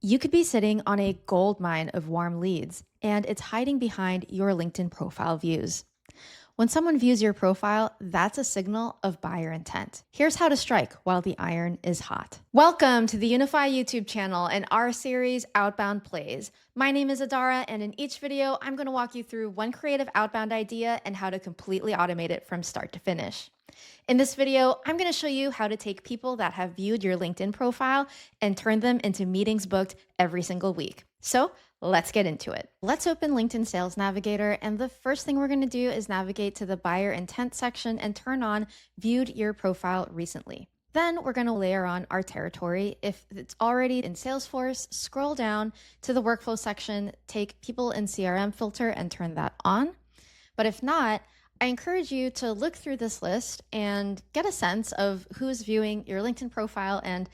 You could be sitting on a gold mine of warm leads, and it's hiding behind your LinkedIn profile views. When someone views your profile, that's a signal of buyer intent. Here's how to strike while the iron is hot. Welcome to the Unify YouTube channel and our series, Outbound Plays. My name is Adara, and in each video, I'm going to walk you through one creative outbound idea and how to completely automate it from start to finish. In this video, I'm going to show you how to take people that have viewed your LinkedIn profile and turn them into meetings booked every single week. So let's get into it. Let's open LinkedIn Sales Navigator, and the first thing we're going to do is navigate to the buyer intent section and turn on viewed your profile recently. Then we're going to layer on our territory. If it's already in Salesforce, scroll down to the workflow section, take people in CRM filter and turn that on. But if not, I encourage you to look through this list and get a sense of who's viewing your LinkedIn profile and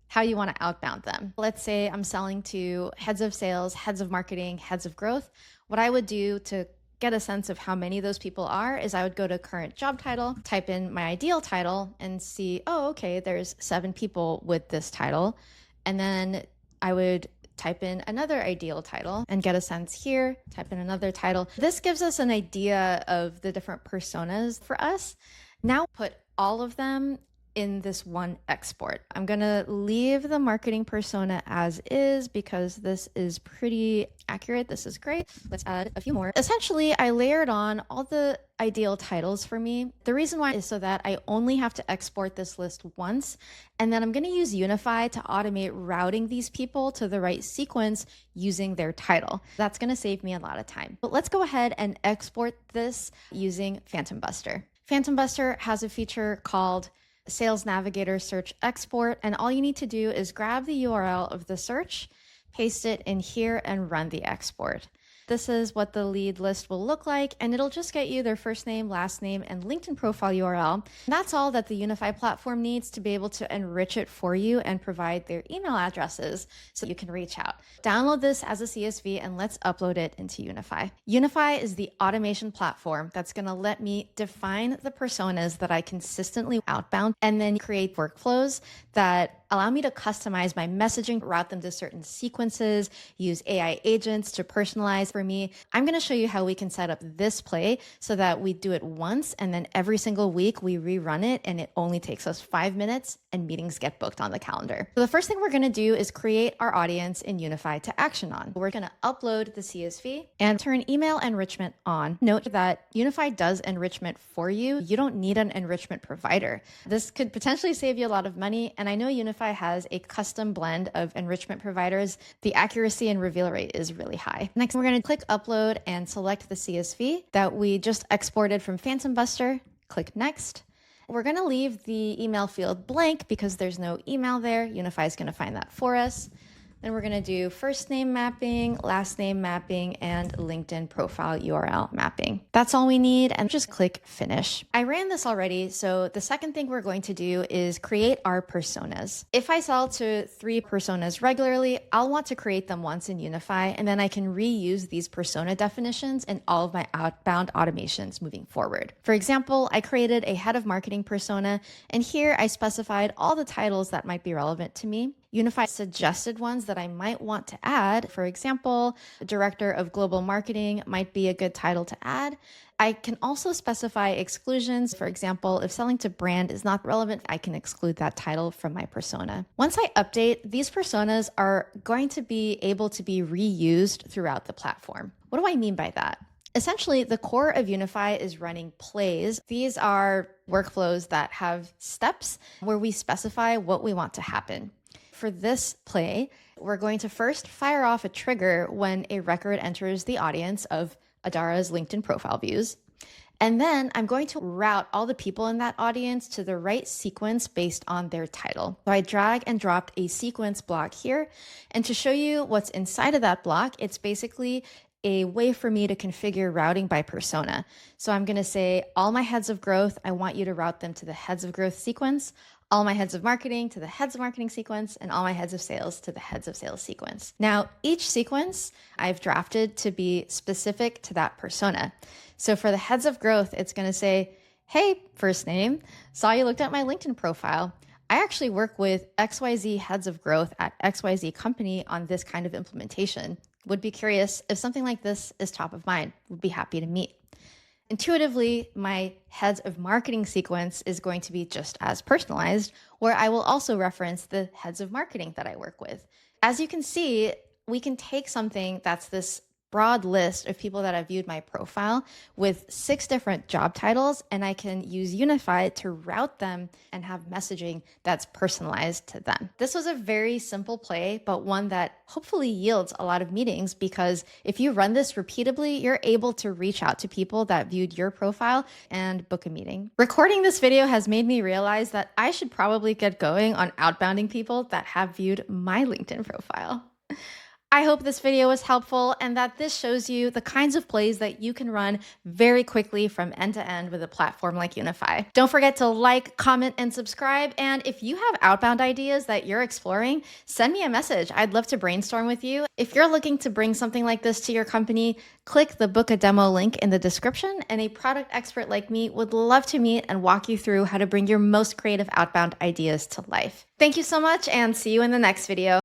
how you want to outbound them. Let's say I'm selling to heads of sales, heads of marketing, heads of growth. What I would do to get a sense of how many those people are is I would go to current job title, type in my ideal title and see, oh, okay, there's 7 people with this title. And then I would type in another ideal title and get a sense here, type in another title. This gives us an idea of the different personas for us. Now put all of them in this one export. I'm going to leave the marketing persona as is because this is pretty accurate. This is great. Let's add a few more. Essentially, I layered on all the ideal titles for me. The reason why is so that I only have to export this list once, and then I'm going to use Unify to automate routing these people to the right sequence using their title. That's going to save me a lot of time. But let's go ahead and export this using Phantom Buster. Phantom Buster has a feature called Sales Navigator Search Export, and all you need to do is grab the URL of the search, paste it in here, and run the export. This is what the lead list will look like, and it'll just get you their first name, last name, and LinkedIn profile URL. And that's all that the Unify platform needs to be able to enrich it for you and provide their email addresses so you can reach out. Download this as a CSV and let's upload it into Unify. Unify is the automation platform that's going to let me define the personas that I consistently outbound and then create workflows that allow me to customize my messaging, route them to certain sequences, use AI agents to personalize for me. I'm going to show you how we can set up this play so that we do it once and then every single week we rerun it and it only takes us 5 minutes and meetings get booked on the calendar. So the first thing we're going to do is create our audience in Unify to action on. We're going to upload the CSV and turn email enrichment on. Note that Unify does enrichment for you. You don't need an enrichment provider. This could potentially save you a lot of money, and I know Unify has a custom blend of enrichment providers. The accuracy and reveal rate is really high. Next, we're going to click upload and select the CSV that we just exported from Phantom Buster. Click next. We're going to leave the email field blank because there's no email there. Unify is going to find that for us. Then we're going to do first name mapping, last name mapping, and LinkedIn profile URL mapping. That's all we need, and just click finish. I ran this already, so the second thing we're going to do is create our personas. If I sell to 3 personas regularly, I'll want to create them once in Unify, and then I can reuse these persona definitions in all of my outbound automations moving forward. For example, I created a head of marketing persona, and here I specified all the titles that might be relevant to me. Unify suggested ones that I might want to add. For example, Director of Global Marketing might be a good title to add. I can also specify exclusions. For example, if selling to brand is not relevant, I can exclude that title from my persona. Once I update, these personas are going to be able to be reused throughout the platform. What do I mean by that? Essentially, the core of Unify is running plays. These are workflows that have steps where we specify what we want to happen. For this play, we're going to first fire off a trigger when a record enters the audience of Adara's LinkedIn profile views. And then I'm going to route all the people in that audience to the right sequence based on their title. So I drag and dropped a sequence block here. And to show you what's inside of that block, it's basically a way for me to configure routing by persona. So I'm going to say all my heads of growth, I want you to route them to the heads of growth sequence. All my heads of marketing to the heads of marketing sequence, and all my heads of sales to the heads of sales sequence. Now, each sequence I've drafted to be specific to that persona. So for the heads of growth, it's going to say, hey, first name, saw you looked at my LinkedIn profile. I actually work with XYZ heads of growth at XYZ company on this kind of implementation. Would be curious if something like this is top of mind. Would be happy to meet. Intuitively, my heads of marketing sequence is going to be just as personalized, where I will also reference the heads of marketing that I work with. As you can see, we can take something that's this broad list of people that have viewed my profile with 6 different job titles, and I can use Unify to route them and have messaging that's personalized to them. This was a very simple play, but one that hopefully yields a lot of meetings, because if you run this repeatedly, you're able to reach out to people that viewed your profile and book a meeting. Recording this video has made me realize that I should probably get going on outbounding people that have viewed my LinkedIn profile. I hope this video was helpful and that this shows you the kinds of plays that you can run very quickly from end to end with a platform like Unify. Don't forget to like, comment, and subscribe. And if you have outbound ideas that you're exploring, send me a message. I'd love to brainstorm with you. If you're looking to bring something like this to your company, click the book a demo link in the description, and a product expert like me would love to meet and walk you through how to bring your most creative outbound ideas to life. Thank you so much, and see you in the next video.